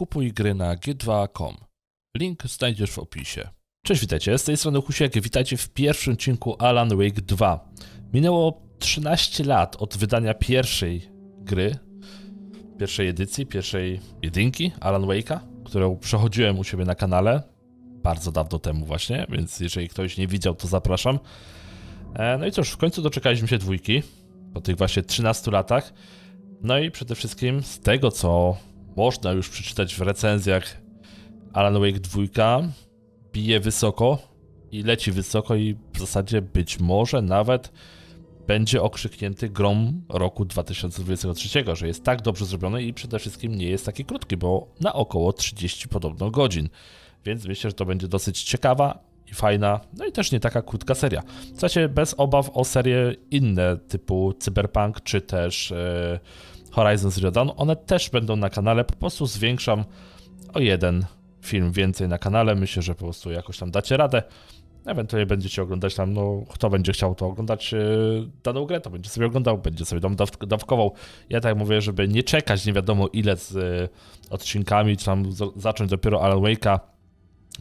kupuj gry na g2.com. Link znajdziesz w opisie. Cześć, witajcie, z tej strony Husiek, witajcie w pierwszym odcinku Alan Wake 2. Minęło 13 lat od wydania pierwszej gry, pierwszej edycji, pierwszej jedynki Alan Wake'a, którą przechodziłem u siebie na kanale bardzo dawno temu właśnie, więc jeżeli ktoś nie widział, to zapraszam. No i cóż, w końcu doczekaliśmy się dwójki, po tych właśnie 13 latach. No i przede wszystkim z tego, co można już przeczytać w recenzjach, Alan Wake 2 bije wysoko i leci wysoko i w zasadzie być może nawet będzie okrzyknięty grą roku 2023, że jest tak dobrze zrobiony i przede wszystkim nie jest taki krótki, bo na około 30 podobno godzin. Więc myślę, że to będzie dosyć ciekawa i fajna, no i też nie taka krótka seria. W zasadzie bez obaw o serie inne typu Cyberpunk czy też Horizon Zero Dawn, one też będą na kanale, po prostu zwiększam o jeden film więcej na kanale, myślę, że po prostu jakoś tam dacie radę. Ewentualnie będziecie oglądać tam, no kto będzie chciał to oglądać daną grę, to będzie sobie oglądał, będzie sobie tam dawkował. Ja tak mówię, żeby nie czekać nie wiadomo ile z odcinkami, czy tam zacząć dopiero Alan Wake'a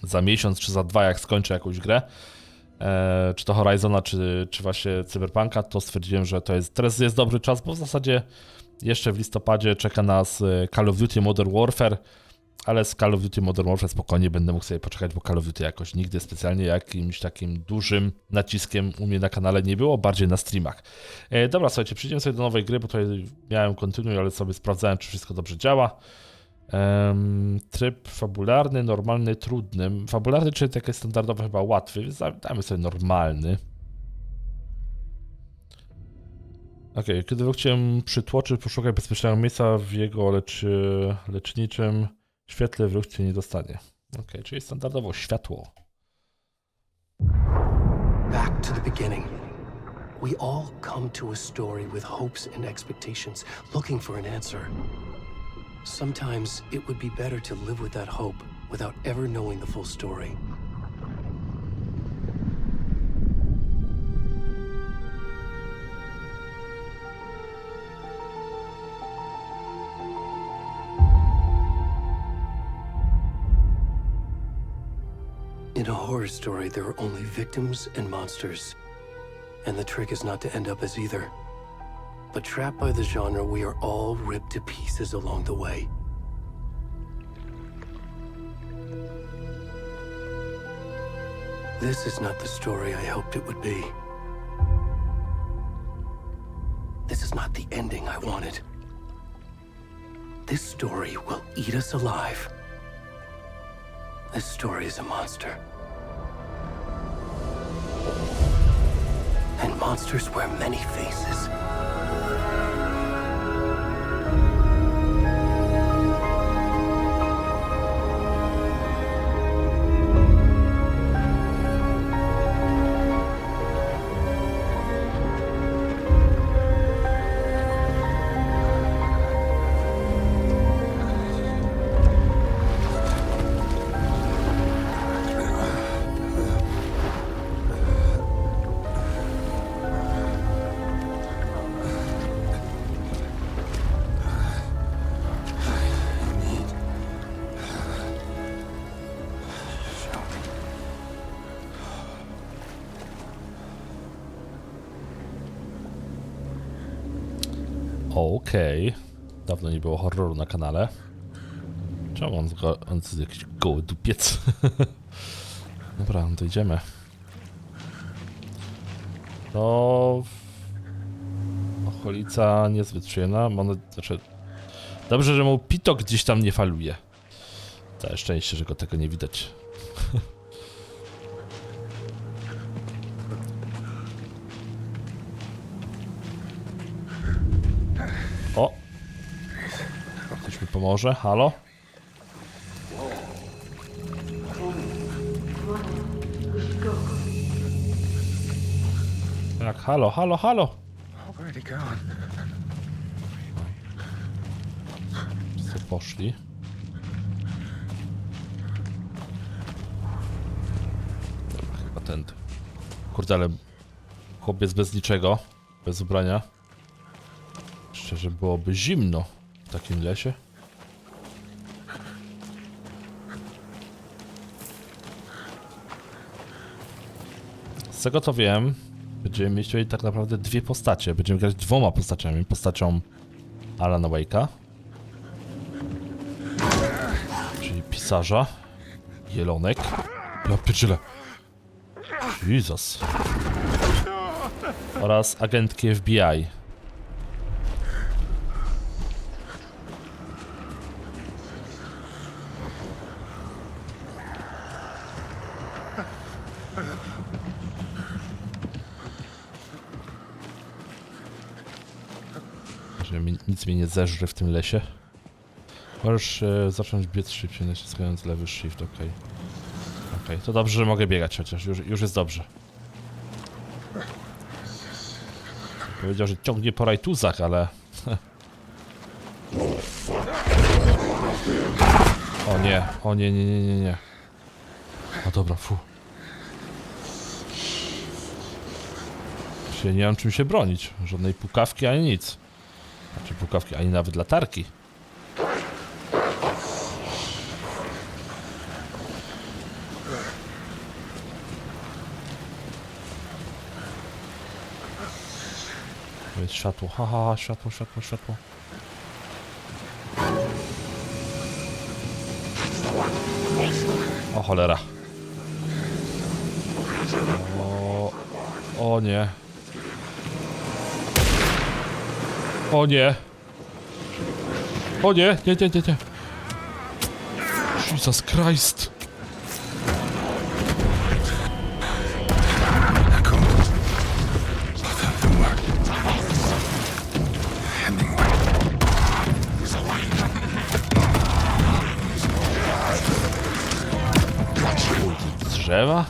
za miesiąc czy za dwa, jak skończę jakąś grę, czy to Horizona, czy właśnie Cyberpunka, to stwierdziłem, że teraz jest dobry czas, bo w zasadzie jeszcze w listopadzie czeka nas Call of Duty Modern Warfare, ale z Call of Duty Modern Warfare spokojnie będę mógł sobie poczekać, bo Call of Duty jakoś nigdy specjalnie jakimś takim dużym naciskiem u mnie na kanale nie było, bardziej na streamach. Dobra, słuchajcie, przejdziemy sobie do nowej gry, bo tutaj miałem kontynuuj, ale sobie sprawdzałem, czy wszystko dobrze działa. Tryb fabularny, normalny, trudny. Fabularny, czyli taki standardowy, chyba łatwy, więc dajmy sobie normalny. Okej, kiedy wróg cię przytłoczy, poszukaj bezpiecznego miejsca w jego leczniczym świetle, wróg cię nie dostanie. Okej, czyli standardowo światło. Back to the beginning. We all come to a story with hopes and expectations, looking for an answer. Sometimes it would be better to live with that hope without ever knowing the full story. In a horror story, there are only victims and monsters. And the trick is not to end up as either. But trapped by the genre, we are all ripped to pieces along the way. This is not the story I hoped it would be. This is not the ending I wanted. This story will eat us alive. This story is a monster. And monsters wear many faces. Okej. Dawno nie było horroru na kanale. Czemu on jest jakiś goły dupiec? Dobra, to idziemy. To... okolica niezbyt przyjemna. Dobrze, że mu pitok gdzieś tam nie faluje. Całe szczęście, że go tego nie widać. O! Ktoś mi pomoże? Halo? Jak? Halo, halo, halo! Wszyscy poszli. Dobra, chyba tędy. Kurde, ale chłopiec bez niczego, bez ubrania. Szczerze, byłoby zimno w takim lesie. Z tego co wiem, będziemy mieć tutaj tak naprawdę dwie postacie. Będziemy grać dwoma postaciami. Postacią Alana Wake'a, czyli pisarza, jelonek. Ja pierdzielę. Jezus. Oraz agentki FBI. Że nic mnie nie zeżre w tym lesie. Możesz zacząć biec szybciej, naciskając lewy shift, okej. Okej, to dobrze, że mogę biegać chociaż, już jest dobrze. Powiedział, że ciągnie po rajtuzach, ale... O nie, o nie, nie. No dobra, fu. Nie mam czym się bronić. Żadnej pukawki ani nic. Znaczy pukawki, ani nawet latarki. Jest światło, haha, światło. O cholera. O nie. O nie. O nie, nie. Jesus Christ. Drzewa?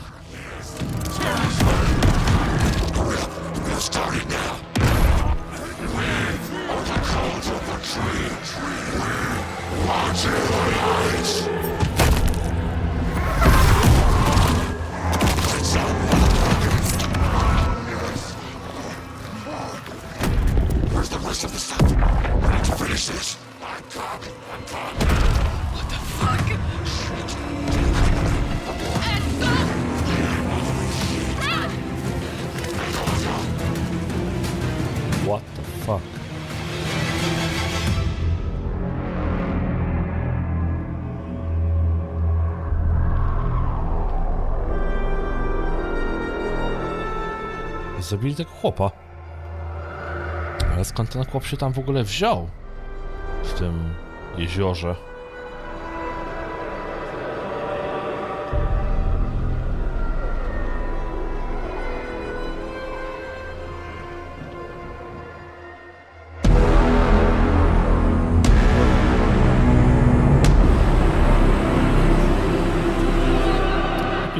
What the fuck? Zabili tego chłopa. Ale skąd ten chłop się tam w ogóle wziął? W tym jeziorze.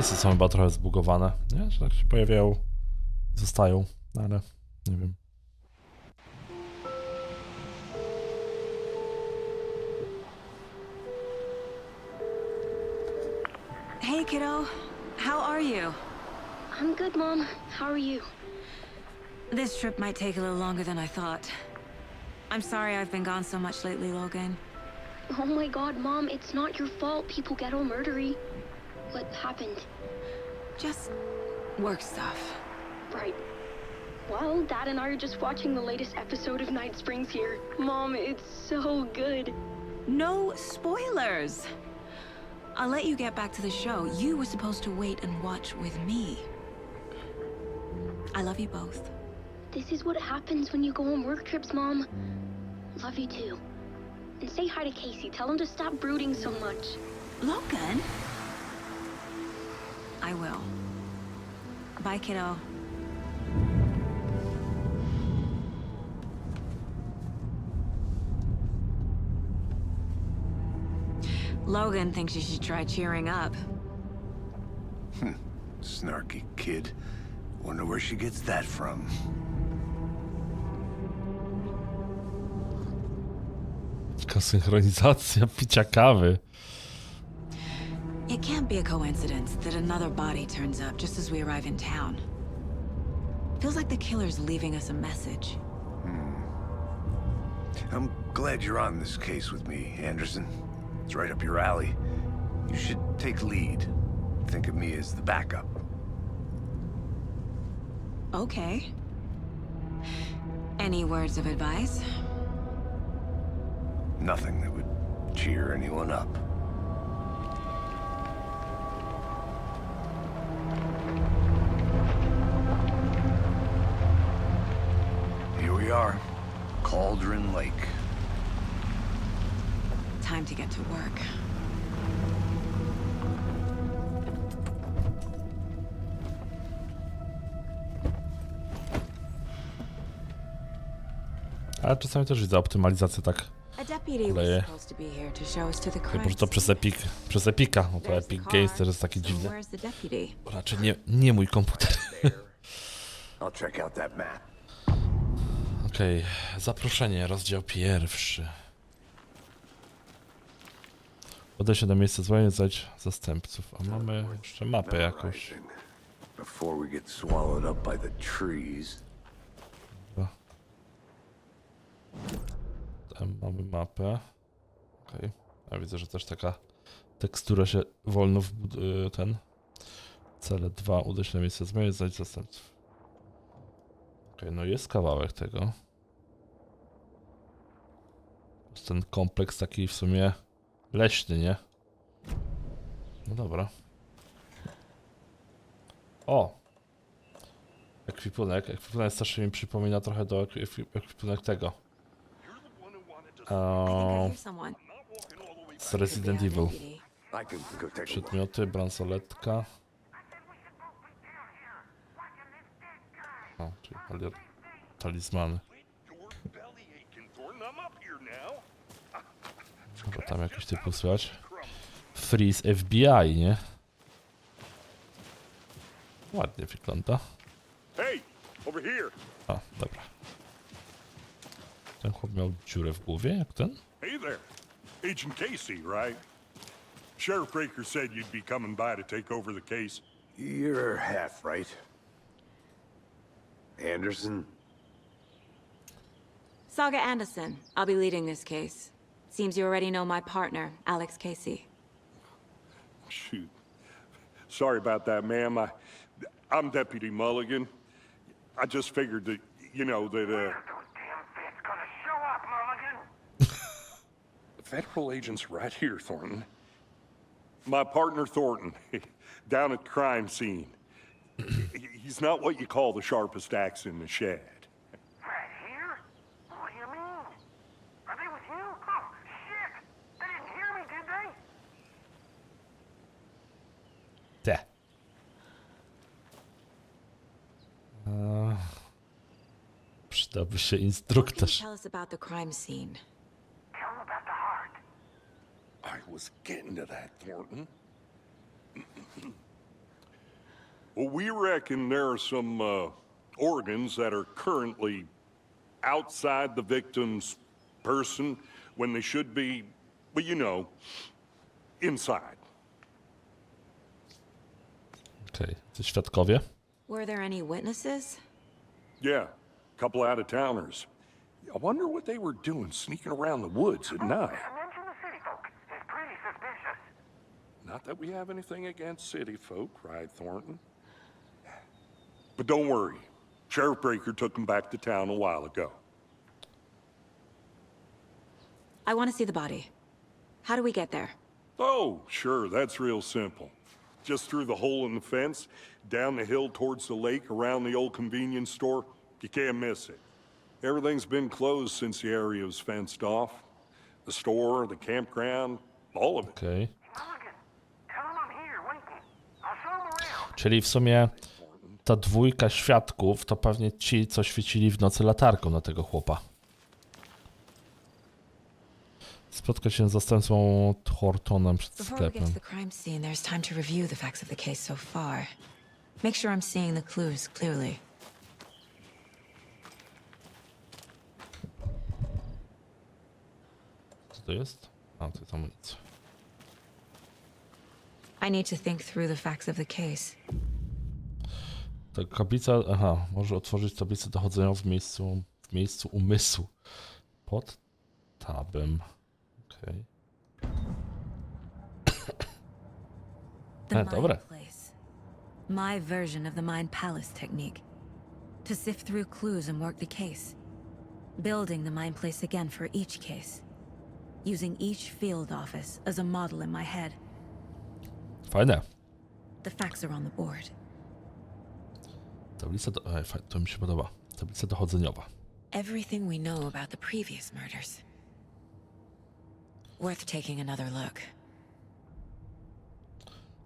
Napisy są chyba trochę zbugowane, nie? Że tak się pojawiają i zostają, ale nie wiem. Hey, kiddo. How are you? I'm good, Mom. How are you? This trip might take a little longer than I thought. I'm sorry I've been gone so much lately, Logan. Oh my god, Mom, it's not your fault people get all murdery. What happened? Just work stuff. Right. Well, Dad and I are just watching the latest episode of Night Springs here. Mom, it's so good. No spoilers! I'll let you get back to the show. You were supposed to wait and watch with me. I love you both. This is what happens when you go on work trips, Mom. Love you too. And say hi to Casey. Tell him to stop brooding so much. Logan? I will. Bye, kiddo. Logan thinks you should try cheering up. Snarky kid. Wonder where she gets that from. Taka synchronizacja picia kawy. It can't be a coincidence that another body turns up just as we arrive in town. Feels like the killer's leaving us a message. I'm glad you're on this case with me, Anderson. It's right up your alley. You should take lead. Think of me as the backup. Okay. Any words of advice? Nothing that would cheer anyone up. Here we are, Cauldron Lake. Time to get to work. Ale czasami też widzę optymalizację tak. A deputy was Koleje. supposed to be here to show us to the Chyba, crime że to przez scene. Przez Epika. No to There's the Epic car, Games też jest taki so dziwny. where's the deputy? Raczej nie mój komputer. I'll check out that map. Okej, zaproszenie, rozdział 1. Podejście do miejsca złamania, znajdź zastępców. A mamy jeszcze mapę jakąś. Before we get swallowed up by the trees. Tam mamy mapę. Okej. A widzę, że też taka tekstura się wolno ten. Cele 2, udaj się na miejsce zmiany, znajdź zastępców. Okej, no jest kawałek tego. To jest ten kompleks taki w sumie leśny, nie? No dobra. O! Ekwipunek. Ekwipunek strasznie mi przypomina trochę do ekwipunek tego. I hear someone. Z Resident Evil. Deputy. I can go take a look. Przedmioty, bransoletka. O, czyli talizmany. Może tam jakiś typu słychać. Freeze FBI, nie? Ładnie wygląda. Hey, over here. A, dobra. Ten chłop miał dziurę w głowie, jak ten? Hey there. Agent Casey, right? Sheriff Breaker said you'd be coming by to take over the case. You're half right. Anderson? Saga Anderson. I'll be leading this case. Seems you already know my partner, Alex Casey. Shoot. Sorry about that, ma'am. I'm Deputy Mulligan. I just figured that, you know, that, The federal agent's right here, Thornton. My partner, Thornton, down at the crime scene. He's not what you call the sharpest axe in the shed. Right here? What do you mean? Are they with you? Oh, shit! They didn't hear me, did they? Te. Przydałby się What can you instruktaż. tell us about the crime scene? Tell them about the heart. I was getting to that, Thornton. Well, we reckon there are some organs that are currently outside the victim's person when they should be, well, you know, inside. Okej, to świadkowie. Were there any witnesses? Yeah, a couple out-of-towners. I wonder what they were doing sneaking around the woods at night. Mention the city folk. It's pretty suspicious. Not that we have anything against city folk, right, Thornton? But don't worry. Sheriff Breaker took them back to town a while ago. I want to see the body. How do we get there? Oh, sure, that's real simple. Just through the hole in the fence, down the hill towards the lake, around the old convenience store. You can't miss it. Everything's been closed since the area was fenced off. The store, the campground, all of it. Okej. Mulligan, tell them I'm here, waiting. I'll show them around. Czyli w sumie ta dwójka świadków to pewnie ci, co świecili w nocy latarką na tego chłopa. Spotkać się z zastępcą Thorntonem przed Before we get sklepem. to the crime scene, there's time to review the facts of the case so far. Make sure I'm seeing the clues clearly. Co to jest? A, to jest amunicja. I need to think through the facts of the case. Ta kaplica, aha, może otworzyć tablicę dochodzeniową w miejscu umysłu. Pod tabem. Okej. The dobre. mind place. My version of the mind palace technique. To sift through clues and work the case. Building the mind place again for each case. Using each field office as a model in my head. Fajne. The facts are on the board. Tablica to mi się podoba. Tablica dochodzeniowa. Everything we know about the previous murders. Worth taking another look.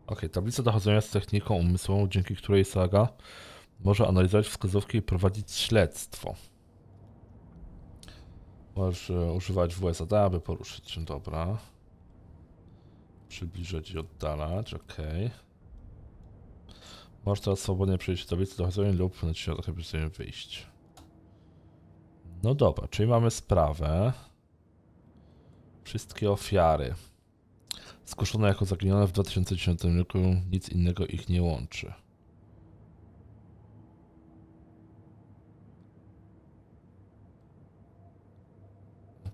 Okej, tablica dochodzeniowa jest techniką umysłową, dzięki której Saga może analizować wskazówki i prowadzić śledztwo. Możesz używać WSAD, aby poruszyć się. Dobra. Przybliżać i oddalać, okej. Możesz teraz swobodnie przejść tablicę dochodzeniowej lub na środek, aby sobie wyjść. No dobra, czyli mamy sprawę. Wszystkie ofiary. Zgłoszone jako zaginione w 2010 roku, nic innego ich nie łączy.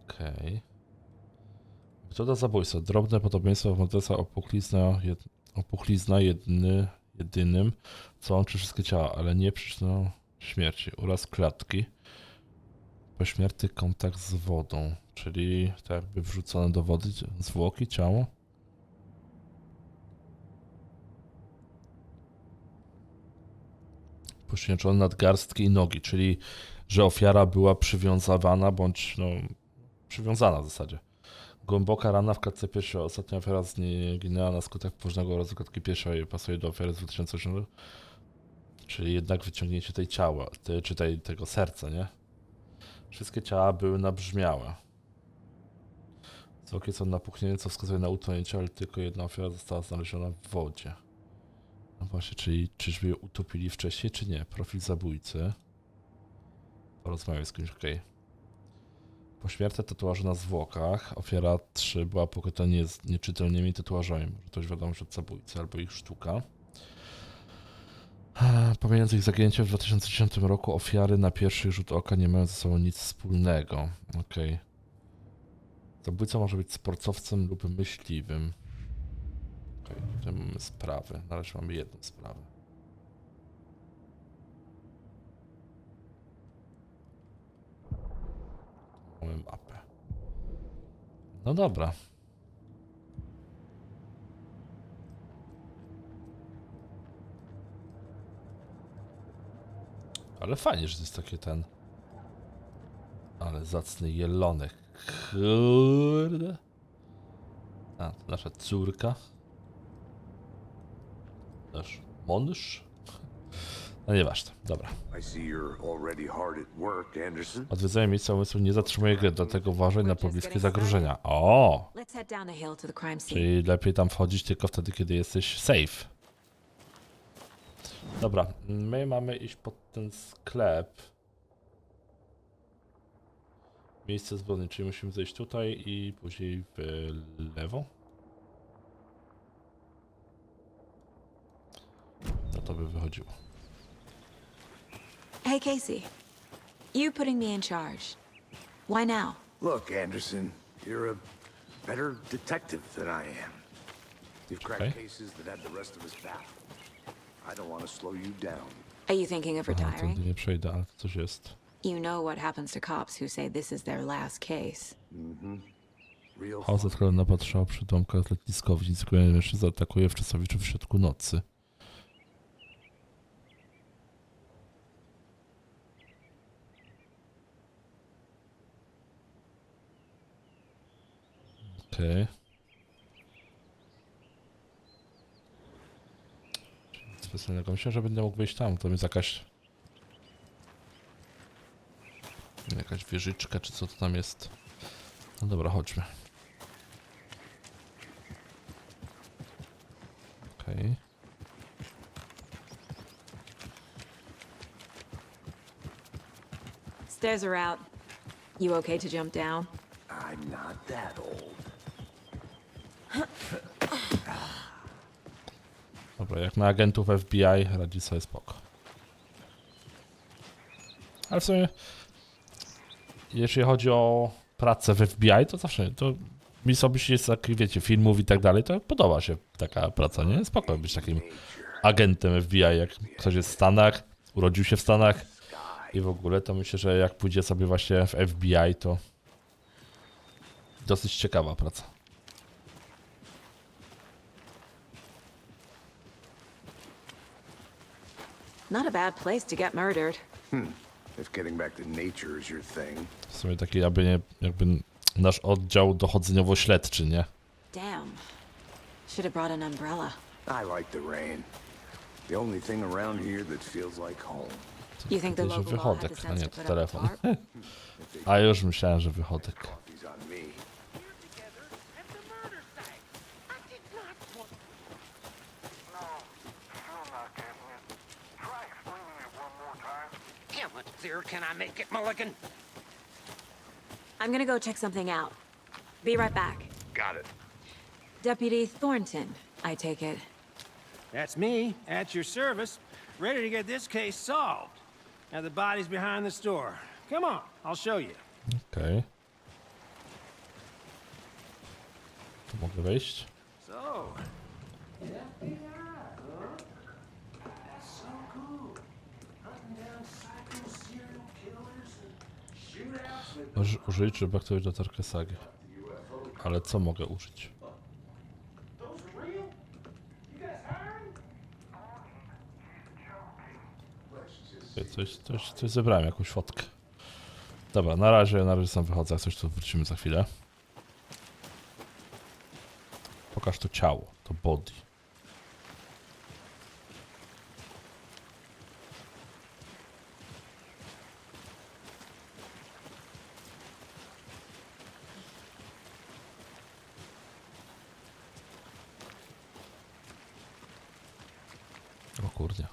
Okej. Metoda zabójstwa. Drobne podobieństwo w morderstwa, opuchlizna jedynym, co łączy wszystkie ciała, ale nie przyczyną śmierci. Uraz klatki. Pośmiertny kontakt z wodą, czyli tak jakby wrzucone do wody zwłoki, ciało. Poświęcone nadgarstki i nogi, czyli że ofiara była przywiązywana bądź przywiązana w zasadzie. Głęboka rana w klatce piersiowej. Ostatnia ofiara zginęła na skutek poważnego urazu klatki piersiowej. Pasuje do ofiary z 2008, czyli jednak wyciągnięcie tej ciała, czy tego serca, nie? Wszystkie ciała były nabrzmiałe. Zwłoki są napuchnięte, co wskazuje na utonięcie, ale tylko jedna ofiara została znaleziona w wodzie. No właśnie, czyli czyżby ją utopili wcześniej, czy nie? Profil zabójcy. Porozmawiaj z kimś, okej. Pośmiertne tatuaże na zwłokach. Ofiara 3 była pokryta nieczytelnymi tatuażami. Może to już wiadomo, że zabójcy albo ich sztuka. Pomijając ich zaginięcie w 2010 roku, ofiary na pierwszy rzut oka nie mają ze sobą nic wspólnego. Okej. Zabójca może być sportowcem lub myśliwym. Okej, tutaj mamy sprawy. Na razie mamy jedną sprawę. Mamy mapę. No dobra. Ale fajnie, że to jest takie ale zacny jelonek. Kurde. A, to nasza córka. Nasz mąż. No nieważne, dobra. Odwiedzenie miejsca umysłu nie zatrzymuje gry, dlatego uważaj na pobliskie zagrożenia. O! Czyli lepiej tam wchodzić tylko wtedy, kiedy jesteś safe. Dobra, my mamy iść pod ten sklep. Miejsce zbrodni, czyli musimy zejść tutaj i później w lewo. No to by wychodziło. Hey, Casey. You putting me in charge. Why now? Look, Anderson, you're a better detective than I am. You've cracked cases that had the rest of us baffled. I don't want to slow you down. Are you thinking of retiring? Nie przejdę, ale coś jest. You know what happens to cops who say this is their last case. Chaos odkrył napad szał przy domkach letniskowych. Niezwykły mężczyzna atakuje wczesowiczów w środku nocy. Okej. Nic specjalnego. Myślę, że będę mógł wyjść tam. To jest jakaś wieżyczka, czy co to tam jest. No dobra, chodźmy. Okej. Stairs are out. You okay to jump down? I'm not that old. Dobra, jak na agentów FBI radzi sobie spoko. Ale w sumie, jeśli chodzi o pracę w FBI, to zawsze, to mi osobiście jest taki, wiecie, filmów i tak dalej, to podoba się taka praca, nie? Spoko być takim agentem FBI, jak ktoś jest w Stanach, urodził się w Stanach, I w ogóle to myślę, że jak pójdzie sobie właśnie w FBI, to dosyć ciekawa praca. Not a bad place to get murdered. If getting back to nature is your thing. W sumie taki jakby nasz oddział dochodzeniowo-śledczy, nie? Damn. Should have brought an umbrella. I like the rain. The only thing around here that feels like home. You think the Że local law had wychodek, the a nie sense to to put up a telefon. tarp? A już myślałem, że wychodek. Coffee's on me. Together at the murder site. I did not want... No, still not getting it. Try explaining it one more time. How much clearer can I make it, Mulligan? I'm gonna go check something out. Be right back. Got it. Deputy Thornton, I take it. That's me, at your service, ready to get this case solved. Now the body's behind the store. Come on, I'll show you. Okej. Tu mogę wejść? So, FBI, huh? That's so cool. Hunting down psycho serial killers and shootouts with... Możesz użyć, żeby aktywować latarkę sagi. Ale co mogę użyć? Those are real? You guys hiring? Coś zebrałem, jakąś fotkę. Dobra, na razie sam wychodzę, jak coś to wrócimy za chwilę. Pokaż to ciało, to body. O kurde.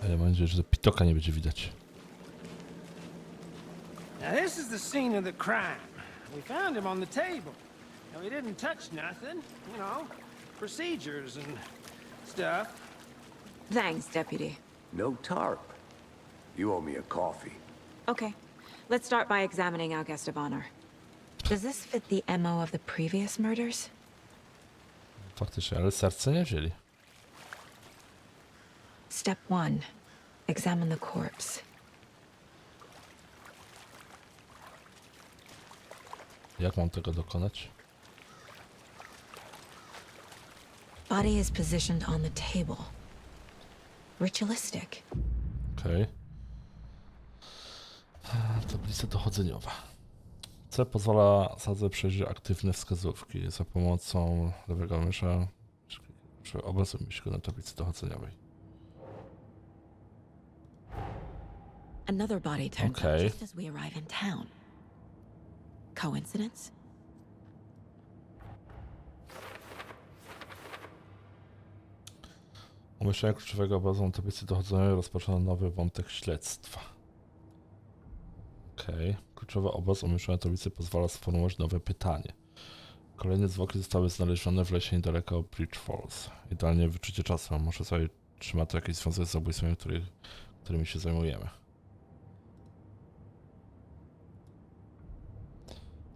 Ja mam nadzieję, że to pitoka nie będzie widać. Now this is the scene of the crime. We found him on the table. Now he didn't touch nothing, you know, procedures and stuff. Thanks, Deputy. No tarp. You owe me a coffee. Okay, let's start by examining our guest of honor. Does this fit the MO of the previous murders? Faktycznie, ale serce nie wzięli. Step 1. Examine the corpse. Jak mam tego dokonać? Body is positioned on the table. Ritualistic. Okej. Tablica dochodzeniowa. C pozwala sadze przejrzeć aktywne wskazówki za pomocą lewego mysza przy obecnym myszku na tablicy dochodzeniowej. Another body turns Okay. up just as we arrive in town. Coincidence? Umieszczenie kluczowego obrazu na tablicy dochodzeniowej rozpoczyna nowy wątek śledztwa. Okej. Kluczowy obraz umieszczony na tablicy pozwala sformułować nowe pytanie. Kolejne zwłoki zostały znalezione w lesie niedaleko Bridge Falls. Idealnie wyczucie czasu. Może sobie trzyma to jakiś związek z zabójstwami, którymi się zajmujemy.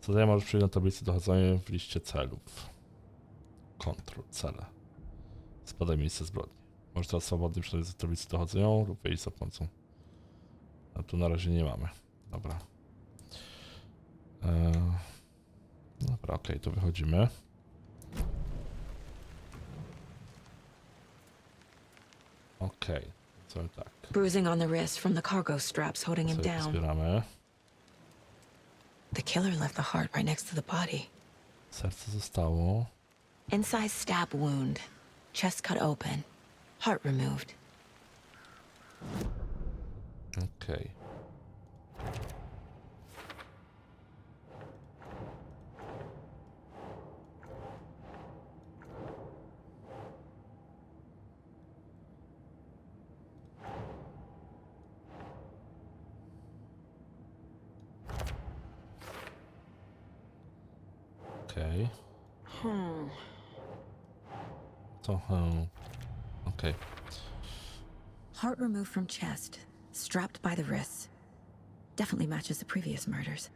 Zadanie możesz przyjść na tablicy dochodzeniowej w liście celów. Kontrol, cele. Spadaj miejsce zbrodni. Możesz teraz swobodnie przejść za tablicę dochodzeniową lub wejść za pomocą. A tu na razie nie mamy. Dobra. Dobra, okej, to wychodzimy. Okej, co tak. Bruising on the wrist from the cargo straps holding him Sobie down. zbieramy. The killer left the heart right next to the body. Serce zostało. Inside stab wound. Chest cut open. Heart removed. Okej. Okej. To, okej. Heart removed from chest. Strapped by the wrists. Definitely matches the previous murders.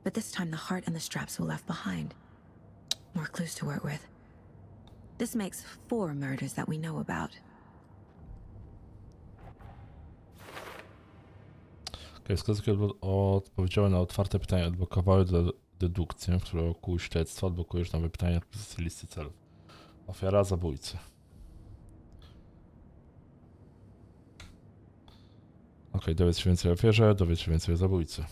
But this time the heart and the straps were left behind. More clues to work with. This makes 4 murders that we know about. Wskazówki odpowiedziały na otwarte pytania, odblokowały dedukcję, w której wokół śledztwa odblokujesz nowe pytania z listy celów. Ofiara zabójcy. Okej, dowiedz się więcej o ofierze, dowiedz się więcej o zabójcy.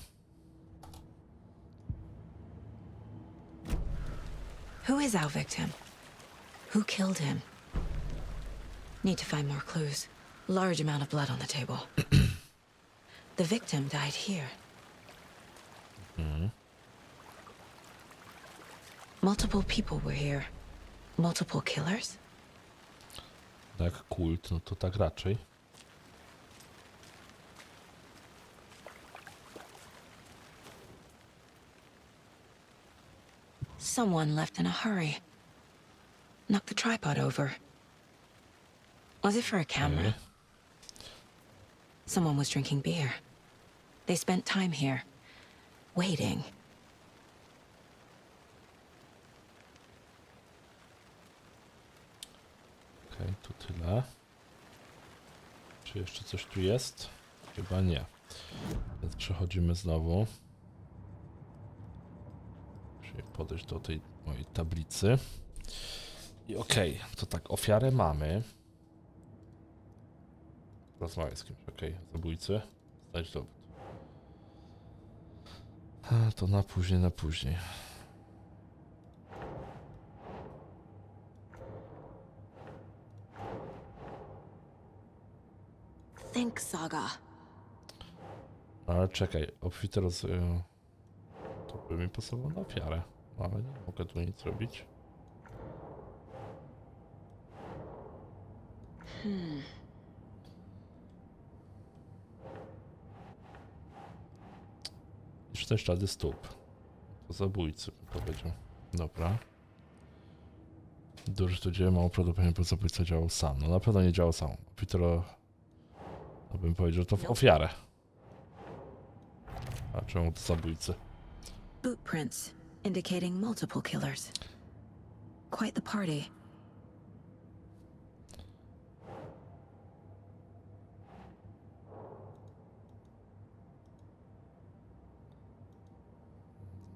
Who is our victim? Who killed him? Need to find more clues. Large amount of blood on the table. The victim died here. Multiple people were here. Multiple killers? Jak kult, no to tak raczej. Someone left in a hurry. Knocked the tripod over. Was it for a camera? Someone was drinking beer. They spent time here, waiting. Okej, to tyle. Czy jeszcze coś tu jest? Chyba nie. Więc przechodzimy znowu. Czyli podejść do tej mojej tablicy. I okej, to tak, ofiarę mamy. Rozmawiaj z kimś, okej, zabójcy. Znajdź dowód. To na później, na później. Think, Saga. Ale czekaj, obfite to by mi pasowało na ofiarę. Ale nie mogę tu nic robić. Już też ślady stóp. To zabójcy, bym powiedział. Dobra. Dużo tu dzieje, mało prawdopodobnie, bo zabójca działał sam. No na pewno nie działał sam. Peter, to bym powiedział, że to w ofiarę. A czemu to zabójcy? Boot prints indicating multiple killers. Quite the party.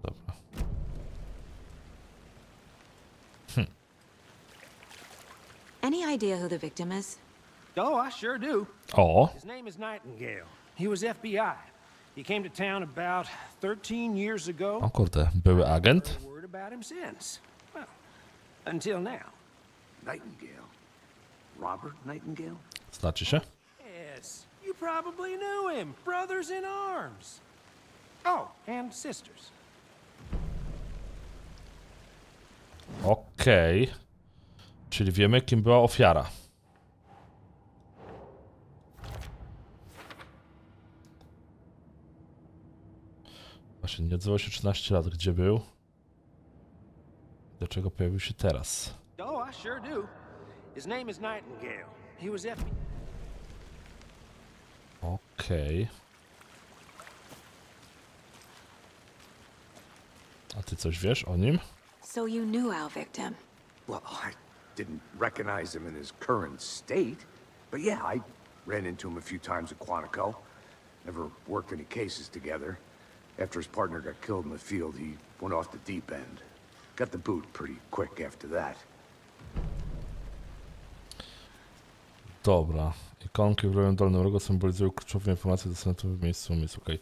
Dobra. Any idea who the victim is? Oh, I sure do. O! His name is Nightingale. He was FBI. He came to town about 13 years ago. O kurde, były agent? Never heard about him since. Well, until now. Nightingale? Robert Nightingale? Znaczy się? Yes, you probably knew him. Brothers in arms. Oh, and sisters. Okej. Czyli wiemy, kim była ofiara. Właśnie, nie odzywał się 13 lat. Gdzie był? Dlaczego pojawił się teraz? Oh, I sure do. His name is Nightingale. He was FBI. Okej. A ty coś wiesz o nim? So you knew our victim. Well, I didn't recognize him in his current state. But yeah, I ran into him a few times at Quantico. Never worked any cases together. After his partner got killed in the field, he went off the deep end. Got the boot pretty quick after that. Dobra. Ikonki w lewym dolnym rogu symbolizują kluczowe informacje dostępne w miejscu umysłu. Okej.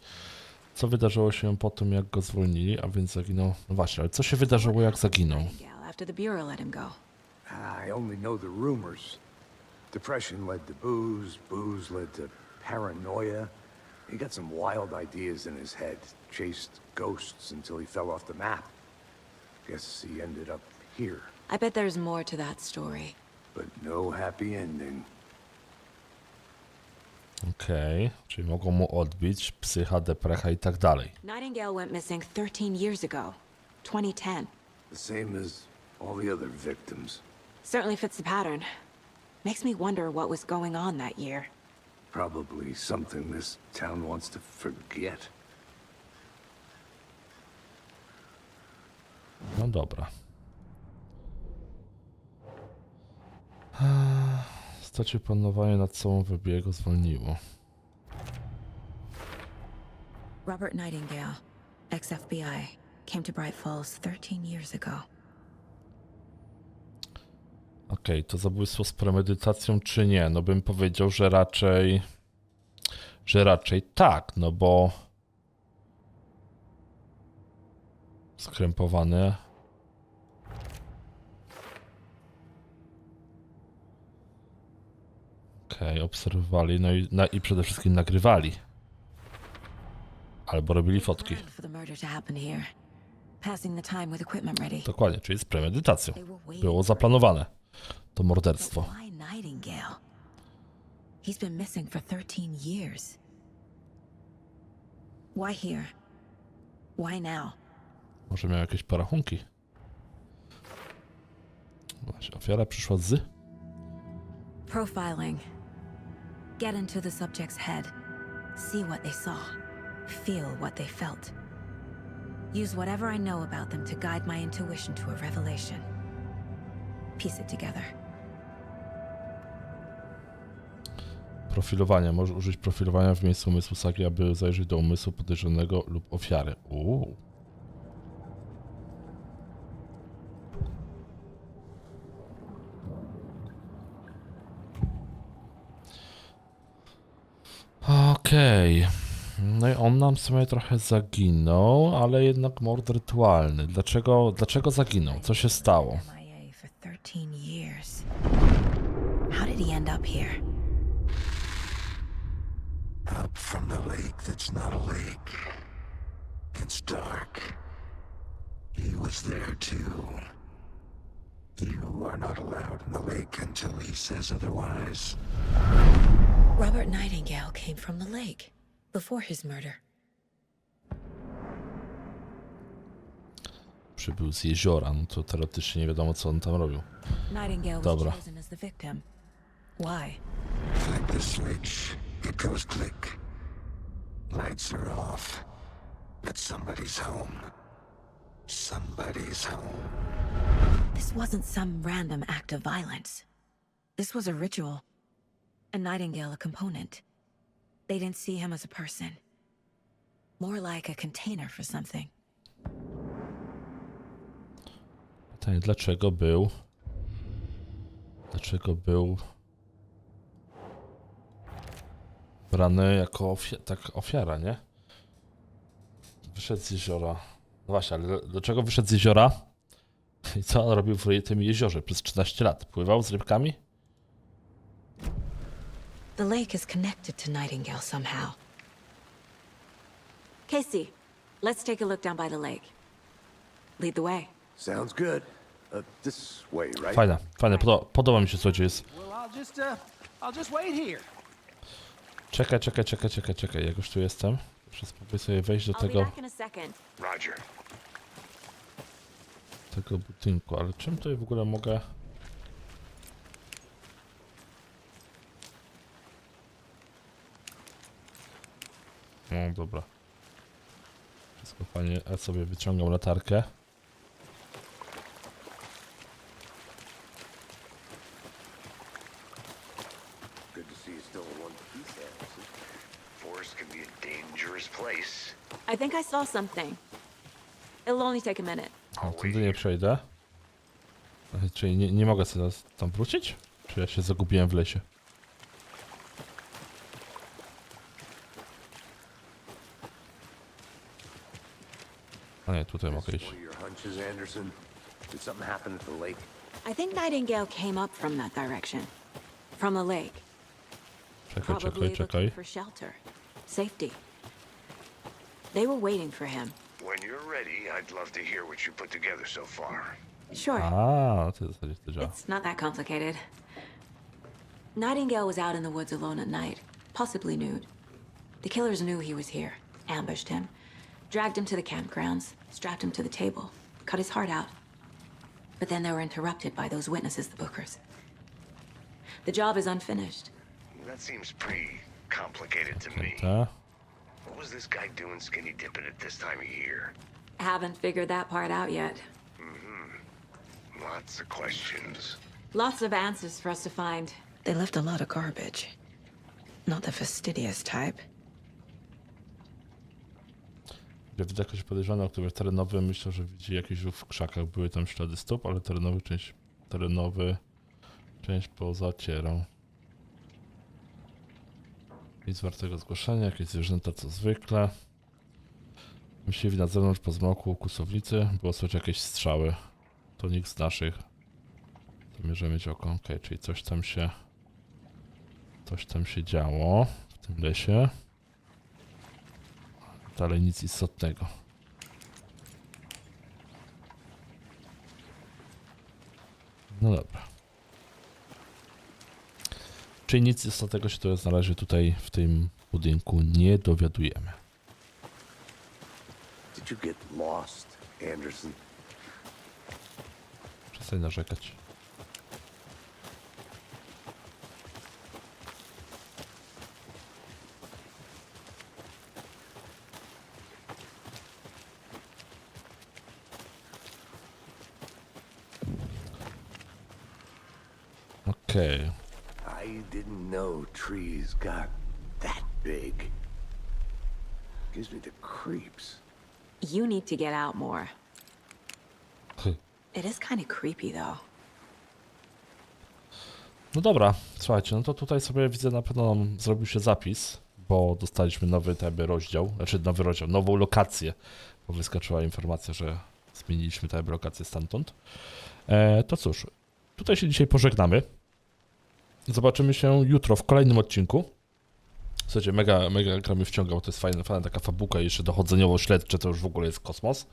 Co wydarzyło się po tym, jak go zwolnili, a więc zaginął... No właśnie, ale co się wydarzyło, jak zaginął? Nightingale after the bureau let him go. I only know the rumors. Depression led to booze, booze led to paranoia. He got some wild ideas in his head, chased ghosts until he fell off the map. Guess he ended up here, I bet there's more to that story. but no happy ending. Okej, czyli mogą mu odbić psycha, deprecha i tak dalej. Nightingale went missing 13 years ago, 2010. The same as all the other victims. Certainly fits the pattern. Makes me wonder what was going on that year. Probably something this town wants to forget. No dobra. Stracił panowanie nad sobą, wybiegł, go zwolniło. Robert Nightingale, ex-FBI, came to Bright Falls 13 years ago. Okej, to zabójstwo z premedytacją czy nie? No bym powiedział, że raczej tak, no bo skrępowane. Okej, obserwowali, no i przede wszystkim nagrywali. Albo robili fotki. Planned for the murder to happen here, passing the time with equipment ready. Dokładnie, czyli z premedytacją. Było zaplanowane to morderstwo. But why Nightingale? He's been missing for 13 years. Why here? Why now? Może miał jakieś porachunki? Właśnie, ofiara przyszła z... Profiling. Get into the subject's head. See what they saw. Feel what they felt. Use whatever I know about them to guide my intuition to a revelation. Piece it together. Profilowania. Może użyć profilowania w miejscu umysłu sagi, aby zajrzeć do umysłu podejrzanego lub ofiary. Okej. No i on nam w sumie trochę zaginął, ale jednak mord rytualny. Dlaczego zaginął? Co się stało? MIA for 13 years. How did he end up here? Up from the lake that's not a lake. It's dark. He was there too. You are not allowed in the lake until he says otherwise. Robert Nightingale came from the lake before his murder. Przybył z jeziora, no to teoretycznie nie wiadomo co on tam robił. Nightingale was Dobra. chosen as the victim. Why? Flip the switch. It goes click. Lights are off. But somebody's home. Somebody's home. This wasn't some random act of violence. This was a ritual. A Nightingale a component. They didn't see him as a person. More like a container for something. Pytanie, dlaczego był brany jako ofiara, nie? Wyszedł z jeziora. No właśnie, ale dlaczego wyszedł z jeziora? I co on robił w tym jeziorze przez 13 lat? Pływał z rybkami? The lake is connected to Nightingale somehow. Casey, let's take a look down by the lake. Lead the way. Sounds good. This way, right? Fajne, podoba mi się co jest. Well, I'll just wait here. Czekaj, jak już tu jestem. Muszę spróbuję sobie wejść do I'll be tego back in a second. Roger. budynku, ale czym tutaj w ogóle mogę... No dobra. Wszystko fajnie, ja sobie wyciągam latarkę. Good to see you still in one piece, Anderson. Forest can be a dangerous place. I think I saw something. It'll only take a minute. O, tędy nie przejdę. Czyli nie mogę sobie tam wrócić? Czy ja się zagubiłem w lesie? A nie, tutaj mogę iść. What are your hunches, Anderson? Did something happen at the lake? I think Nightingale came up from that direction. From the lake. Probably looking for shelter. Safety. They were waiting for him. When you're ready, I'd love to hear what you put together so far. Sure. A, to jest to działa. It's not that complicated. Nightingale was out in the woods alone at night, possibly nude. The killers knew he was here, ambushed him, dragged him to the campgrounds, strapped him to the table, cut his heart out. But then they were interrupted by those witnesses, the Bookers. The job is unfinished. That seems pretty complicated to me. Ta. What was this guy doing skinny dipping at this time of year? Haven't figured that part out yet. Lots of questions. Lots of answers for us to find. They left a lot of garbage. Not the fastidious type. Jak widzę jakoś podejrzane, który terenowy myślał, że widzi jakiś ruch w krzakach. Były tam ślady stóp, ale terenowy część pozacierał. Nic wartego zgłoszenia, jakieś zwierzęta co zwykle. Myśliwi na zewnątrz po zmroku kłusownicy. Było słychać jakieś strzały. To nikt z naszych. Zamierzamy mieć oko. Okej, czyli coś tam się działo w tym lesie. Dalej nic istotnego. No dobra. Czyli nic istotnego się to na razie tutaj w tym budynku nie dowiadujemy. Did you get lost, Anderson? Przestań narzekać. Okay. I didn't know trees got that big. Gives me the creeps. You need to get out more. It is kind of creepy, though. No dobra, słuchajcie, no to tutaj sobie widzę na pewno nam zrobił się zapis, bo dostaliśmy nowy nową lokację, bo wyskoczyła informacja, że zmieniliśmy tę lokację stamtąd. To cóż, tutaj się dzisiaj pożegnamy. Zobaczymy się jutro w kolejnym odcinku. Słuchajcie, mega gra mnie wciąga, bo to jest fajna taka fabułka i jeszcze dochodzeniowo-śledcze, to już w ogóle jest kosmos.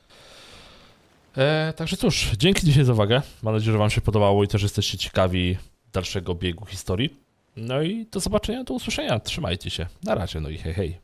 Także cóż, dzięki dzisiaj za uwagę. Mam nadzieję, że wam się podobało i też jesteście ciekawi dalszego biegu historii. No i do zobaczenia, do usłyszenia. Trzymajcie się. Na razie, no i hej, hej.